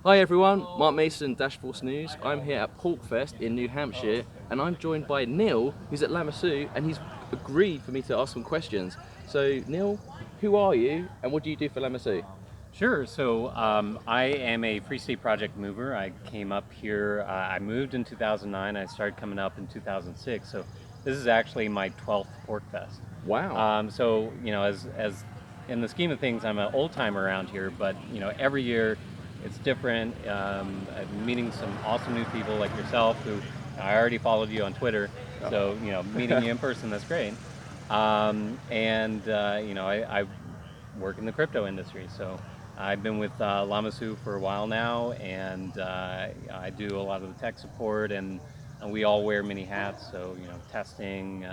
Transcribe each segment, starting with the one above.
Hi everyone, Mark Mason, Dash News. I'm here at PorcFest in New Hampshire, and I'm joined by Neal, who's at Lamassu, and he's agreed for me to ask some questions. So Neal, who are you, and what do you do for Lamassu? Sure. I am a Free State Project mover. I came up here. I moved in 2009. I started coming up in 2006. So this is actually my 12th Pork Fest. Wow. As in the scheme of things, I'm an old timer around here. But every year it's different. I'm meeting some awesome new people like yourself, who I already followed you on Twitter. So meeting you in person, that's great. I work in the crypto industry. So I've been with Lamassu for a while now, and I do a lot of the tech support, and we all wear many hats. So testing,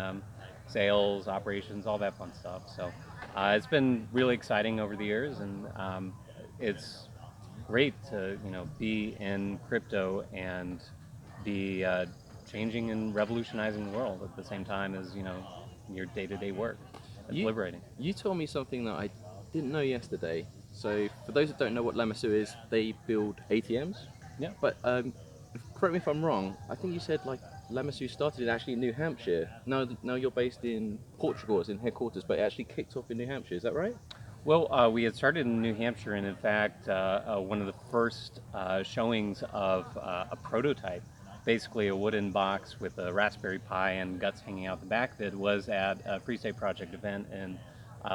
sales, operations, all that fun stuff. So it's been really exciting over the years, and it's great to be in crypto and be changing and revolutionizing the world at the same time as your day-to-day work. It's You liberating. you told me something that I didn't know yesterday. So for those that don't know what Lamassu is, they build ATMs. Yeah. But correct me if I'm wrong. I think you said like Lamassu started in actually New Hampshire. Now you're based in Portugal as in headquarters, but it actually kicked off in New Hampshire. Is that right? Well, we had started in New Hampshire, and in fact, one of the first showings of a prototype, basically a wooden box with a Raspberry Pi and guts hanging out the back of it, was at a Free State Project event in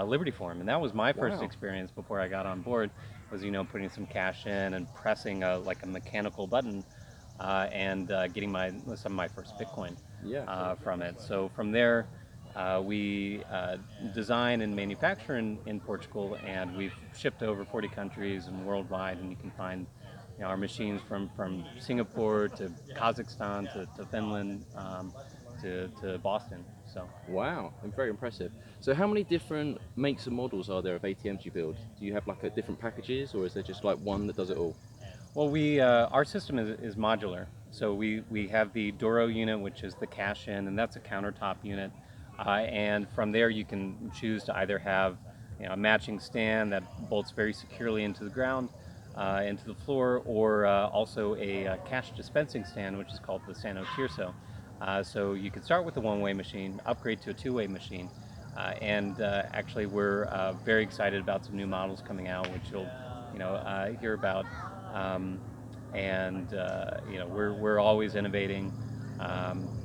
Liberty Forum, and that was my first Wow. experience before I got on board. Was putting some cash in and pressing like a mechanical button, and getting some of my first Bitcoin Yeah. from it. So from there. We design and manufacture in Portugal, and we've shipped to over 40 countries and worldwide. And you can find our machines from Singapore to Kazakhstan to Finland to Boston. So, Wow, and very impressive. So how many different makes and models are there of ATMs you build? Do you have like a different packages, or is there just like one that does it all? well, our system is modular. So we have the Doro unit, which is the cash in, and that's a countertop unit. And from there, you can choose to either have a matching stand that bolts very securely into the ground, into the floor, or also a cash dispensing stand, which is called the Sano Tirso. So you can start with a one-way machine, upgrade to a two-way machine, and actually we're very excited about some new models coming out, which you'll hear about. Um, and we're always innovating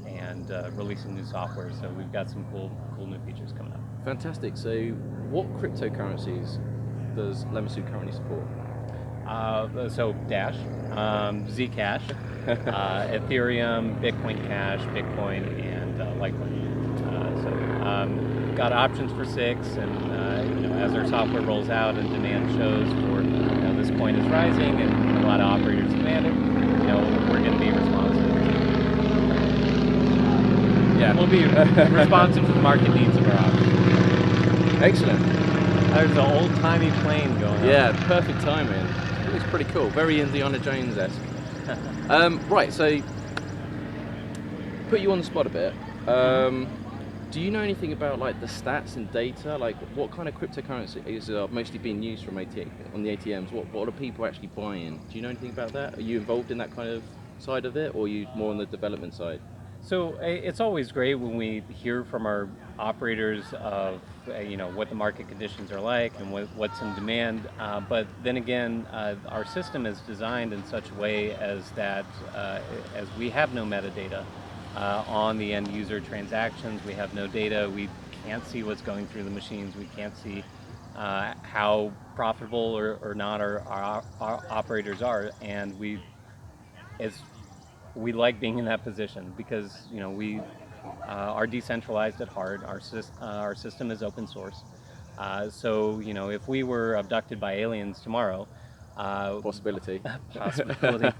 and releasing new software. So we've got some cool new features coming up. Fantastic. So what cryptocurrencies does Lamassu currently support? So Dash, Zcash, Ethereum, Bitcoin Cash, Bitcoin, and Litecoin. Got options for six, and as our software rolls out and demand shows for this coin is rising and a lot of operators demand it, we're going to be responsive. Yeah. We'll be responsive to the market needs of our options. Excellent. There's an old-timey plane going on. Yeah, perfect timing. It looks pretty cool. Very Indiana Jones-esque. Right, so put you on the spot a bit. Do you know anything about like the stats and data? Like what kind of cryptocurrencies are mostly being used from on the ATMs? What are people actually buying? Do you know anything about that? Are you involved in that kind of side of it, or are you more on the development side? So it's always great when we hear from our operators of what the market conditions are like and what's in demand. But then again, our system is designed in such a way as we have no metadata on the end user transactions. We have no data. We can't see what's going through the machines. We can't see how profitable or not our operators are, and it's we like being in that position because we are decentralized at heart. Our system is open source. So if we were abducted by aliens tomorrow, Possibility. possibility,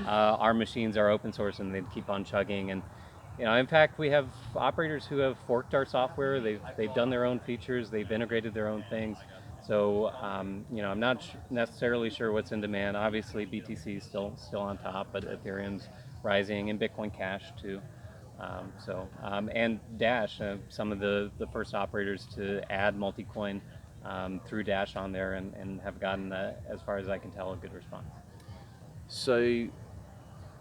our machines are open source and they'd keep on chugging. And in fact, we have operators who have forked our software. They've done their own features. They've integrated their own things. So I'm not necessarily sure what's in demand. Obviously, BTC is still on top, but Ethereum's rising, and Bitcoin Cash too. And Dash, some of the first operators to add multi-coin through Dash on there, and have gotten, as far as I can tell, a good response. So,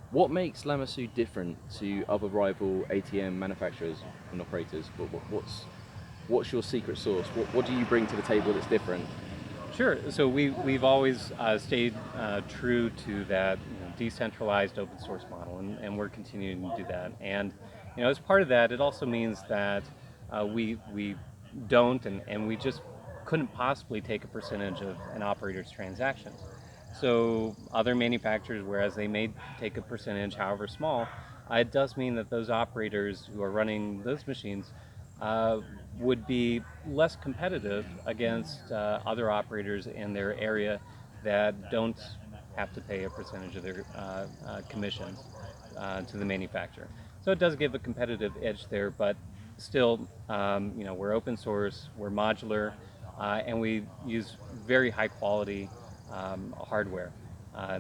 what makes Lamassu different to other rival ATM manufacturers and operators? What's your secret sauce? What do you bring to the table that's different? Sure. So we've always stayed true to that decentralized open source model, and we're continuing to do that. And as part of that, it also means that we don't and we just couldn't possibly take a percentage of an operator's transactions. So other manufacturers, whereas they may take a percentage, however small, it does mean that those operators who are running those machines uh, would be less competitive against other operators in their area that don't have to pay a percentage of their commissions to the manufacturer. So it does give a competitive edge there, but still, we're open source, we're modular, and we use very high quality hardware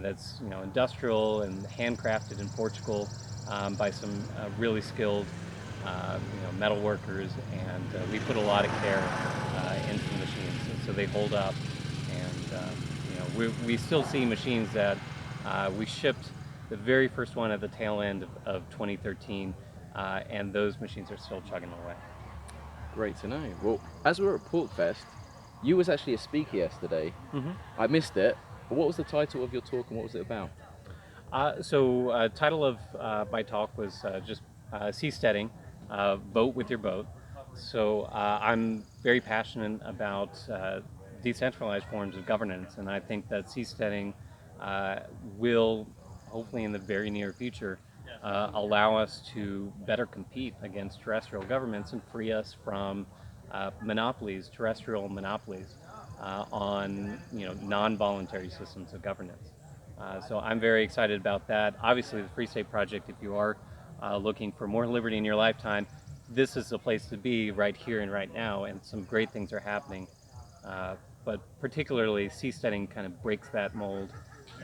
that's industrial and handcrafted in Portugal by some really skilled metal workers, and we put a lot of care into the machines, so they hold up. And we still see machines that we shipped the very first one at the tail end of 2013, and those machines are still chugging away. Great to know. Well, as we were at PorcFest, you was actually a speaker yesterday. Mm-hmm. I missed it. But what was the title of your talk and what was it about? Title of my talk was just seasteading, vote with your boat. So I'm very passionate about decentralized forms of governance, and I think that seasteading will, hopefully in the very near future, allow us to better compete against terrestrial governments and free us from monopolies, terrestrial monopolies, on non-voluntary systems of governance. So I'm very excited about that. Obviously, the Free State Project, if you are looking for more liberty in your lifetime, this is the place to be right here and right now, and some great things are happening. But particularly, seasteading kind of breaks that mold,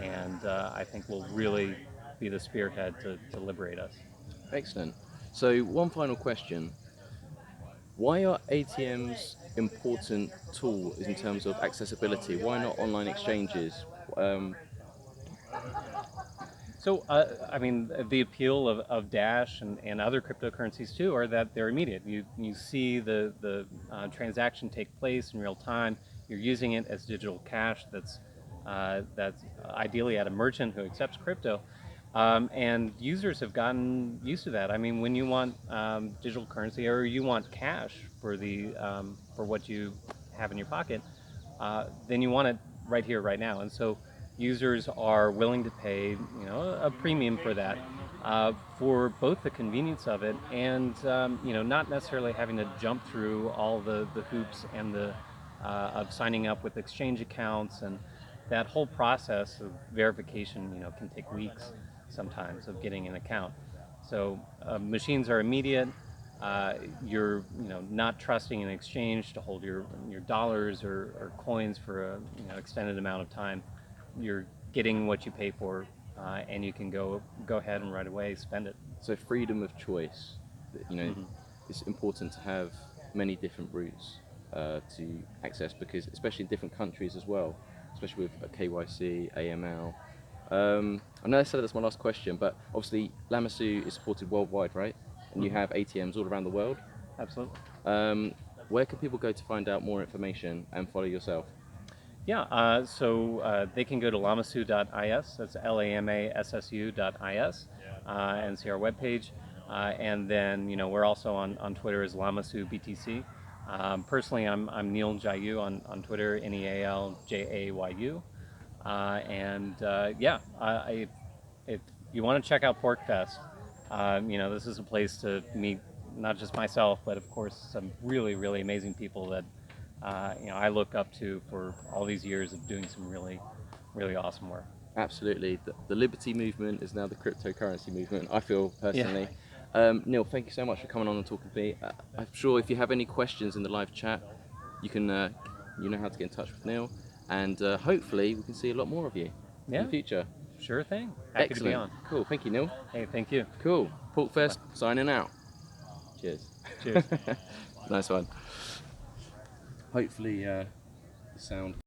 and I think will really be the spearhead to liberate us. Excellent. So, one final question. Why are ATMs important tools in terms of accessibility? Why not online exchanges? Um, So, I mean, the appeal of Dash and other cryptocurrencies too are that they're immediate. You see the transaction take place in real time. You're using it as digital cash that's ideally at a merchant who accepts crypto. And users have gotten used to that. I mean, when you want digital currency or you want cash for what you have in your pocket, then you want it right here, right now. And so users are willing to pay, a premium for that, for both the convenience of it and, not necessarily having to jump through all the hoops and of signing up with exchange accounts, and that whole process of verification, can take weeks sometimes of getting an account. So machines are immediate. You're not trusting an exchange to hold your dollars or coins for a extended amount of time. You're getting what you pay for, and you can go ahead and right away spend it. so, freedom of choice. Mm-hmm. It's important to have many different routes to access because, especially in different countries as well, especially with KYC, AML. I know I said that's my last question, but obviously Lamassu is supported worldwide, right? And you Mm-hmm. have ATMs all around the world. Absolutely. Um, where can people go to find out more information and follow yourself? Yeah, so they can go to lamassu.is, that's lamassu.is, and see our webpage. And then, we're also on Twitter as Lamassu BTC. Personally, I'm Neal Jayu on Twitter, Nealjayu. If you want to check out PorcFest, this is a place to meet not just myself, but of course some really, really amazing people that I look up to for all these years of doing some really, really awesome work. Absolutely. The Liberty movement is now the cryptocurrency movement, I feel Yeah. personally. Neal, thank you so much for coming on and talking to me. I'm sure if you have any questions in the live chat, you know how to get in touch with Neal, and hopefully we can see a lot more of you in Yeah, the future. sure thing. Happy to be Excellent. on. Cool. Thank you, Neal. Hey, thank you. Cool. PorcFest signing out. Cheers. Cheers. Nice one. Hopefully, the sound.